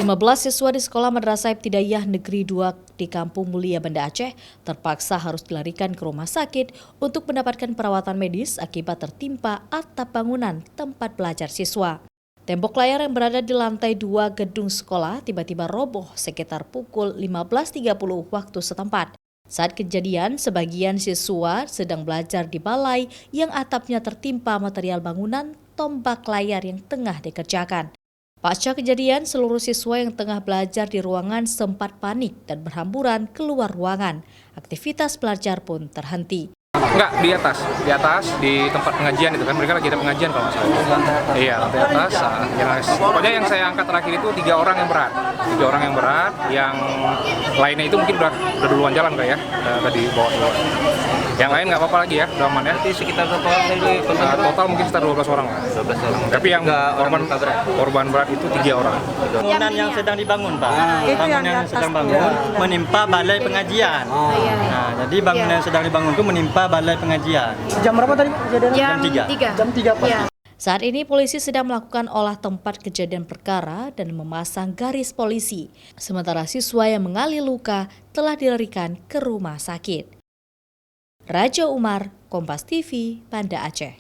15 siswa di Sekolah Madrasah Ibtidaiyah Negeri 2 di Kampung Mulia, Banda Aceh terpaksa harus dilarikan ke rumah sakit untuk mendapatkan perawatan medis akibat tertimpa atap bangunan tempat belajar siswa. Tembok layar yang berada di lantai 2 gedung sekolah tiba-tiba roboh sekitar pukul 15.30 waktu setempat. Saat kejadian, sebagian siswa sedang belajar di balai yang atapnya tertimpa material bangunan tombak layar yang tengah dikerjakan. Pasca kejadian, seluruh siswa yang tengah belajar di ruangan sempat panik dan berhamburan keluar ruangan. Aktivitas belajar pun terhenti. Enggak, di atas di tempat pengajian itu kan, mereka lagi ada pengajian kalau nggak salah. Iya, lantai atas. Pokoknya yang saya angkat terakhir itu 3 orang yang berat, yang lainnya itu mungkin udah duluan jalan kayak ya, udah dibawa duluan. Yang lain nggak apa-apa lagi ya, udah aman ya. Jadi sekitar berapa orang tadi? Total mungkin sekitar 12 orang. 12 orang. Tapi yang korban berat itu 3 orang. Bangunan yang sedang dibangun, Pak. Bangunan yang sedang bangun menimpa balai pengajian. Nah, jadi bangunan yang sedang dibangun itu menimpa balai pengajian. Jam berapa tadi kejadian? Jam 3. Jam 3 Pak. Ya. Saat ini polisi sedang melakukan olah tempat kejadian perkara dan memasang garis polisi. Sementara siswa yang mengalami luka telah dilarikan ke rumah sakit. Raja Umar, Kompas TV, Banda Aceh.